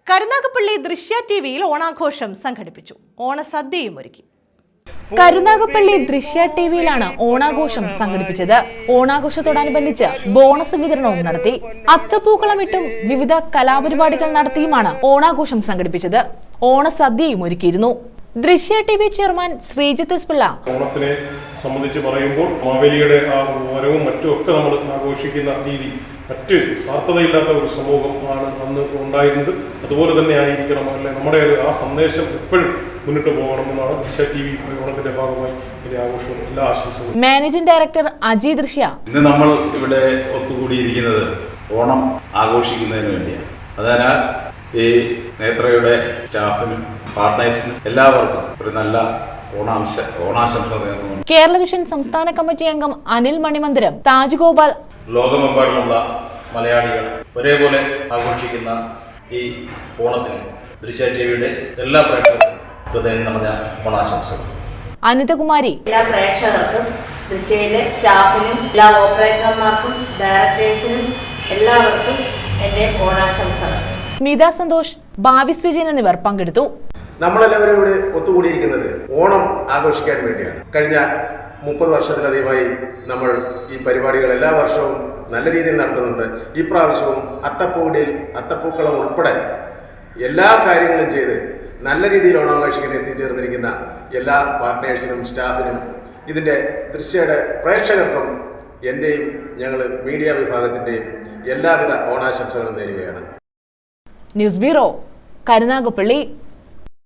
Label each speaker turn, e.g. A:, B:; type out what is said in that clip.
A: കരുനാഗപ്പള്ളി ദൃശ്യ ടിവിയിൽ ഓണാഘോഷം സംഘടിപ്പിച്ചു. ഓണസദ്യയും ഒരുക്കി.
B: കരുനാഗപ്പള്ളി ദൃശ്യ ടിവിയിലാണ് ഓണാഘോഷം സംഘടിപ്പിച്ചത്. ഓണാഘോഷത്തോടനുബന്ധിച്ച് ബോണസ് വിതരണവും നടത്തി. അത്തപ്പൂക്കളമിട്ടും വിവിധ കലാപരിപാടികൾ നടത്തിയുമാണ് ഓണാഘോഷം സംഘടിപ്പിച്ചത്. ഓണസദ്യയും ഒരുക്കിയിരുന്നു. Drishya TV chairman Sreejith S Pillai
C: ഓണത്തിനെ സംബന്ധിച്ച് പറയുമ്പോൾ മാവേലിയുടെ ആ വരവും മറ്റുമൊക്കെ നമ്മൾ ആഘോഷിക്കുന്ന രീതി മറ്റ് സ്വാർത്ഥതയില്ലാത്ത ഒരു സമൂഹമാണ് അന്ന് ഉണ്ടായിരുന്നത്. അതുപോലെ തന്നെ ആയിരിക്കണം, അല്ലെ നമ്മുടെ ആ സന്ദേശം എപ്പോഴും മുന്നിട്ട് പോകണമെന്നാണ് ദൃശ്യ ടി വി ഓണത്തിന്റെ ഭാഗമായി ഇതിന്റെ ആഘോഷവും എല്ലാ ആശംസകളും.
B: മാനേജിംഗ് ഡയറക്ടർ അജി ദൃശ്യ
D: ഇന്ന് നമ്മൾ ഇവിടെ ഒത്തുകൂടിയിരിക്കുന്നത് ഓണം ആഘോഷിക്കുന്നതിന് വേണ്ടിയാണ്. അതിനാൽ ഈ നേത്രയുടെ സ്റ്റാഫിനും പാർട്ട്നേഴ്സിനും എല്ലാവർക്കും ഒരു നല്ല ഓണാശംസ നേർന്നു.
B: കേരള വിഷൻ സംസ്ഥാന കമ്മിറ്റി അംഗം അനിൽ മണിമന്ദിരം, താജ് ഗോപാൽ,
D: ലോകമെമ്പാടുമുള്ള മലയാളികൾ ഒരേപോലെ ആഘോഷിക്കുന്ന ഈ ഓണത്തിന് ദൃശ്യ ടിവിയുടെ എല്ലാ പ്രേക്ഷകർക്കും ഹൃദയം നിറഞ്ഞ ഓണാശംസകൾ.
B: അനിതകുമാരി,
E: എല്ലാ പ്രേക്ഷകർക്കും, ദൃശ്യയിലെ സ്റ്റാഫിനും, എല്ലാ ഓപ്പറേറ്റർമാർക്കും, ഡയറക്ടേഴ്സിനും എല്ലാവർക്കും എൻ്റെ ഓണാശംസകൾ.
B: സ്മിത സന്തോഷ്, ഭാവിസ് വിജയൻ എന്നിവർ പങ്കെടുത്തു.
F: നമ്മളെല്ലാവരും ഇവിടെ ഒത്തുകൂടിയിരിക്കുന്നത് ഓണം ആഘോഷിക്കാൻ വേണ്ടിയാണ്. കഴിഞ്ഞ 30 വർഷത്തിലധികമായി നമ്മൾ ഈ പരിപാടികൾ എല്ലാ വർഷവും നല്ല രീതിയിൽ നടത്തുന്നുണ്ട്. ഈ പ്രാവശ്യവും അത്തപ്പൂക്കളം ഉൾപ്പെടെ എല്ലാ കാര്യങ്ങളും ചെയ്ത് നല്ല രീതിയിൽ ഓണാഘോഷിക്കാൻ എത്തിച്ചേർന്നിരിക്കുന്ന എല്ലാ പാർട്ട്നേഴ്സിനും സ്റ്റാഫിനും ഇതിൻ്റെ ദൃശ്യയുടെ പ്രേക്ഷകർക്കും എൻ്റെയും ഞങ്ങൾ മീഡിയ വിഭാഗത്തിൻ്റെയും എല്ലാവിധ ഓണാശംസകളും നേരുകയാണ്.
B: News bureau, Karunagappally.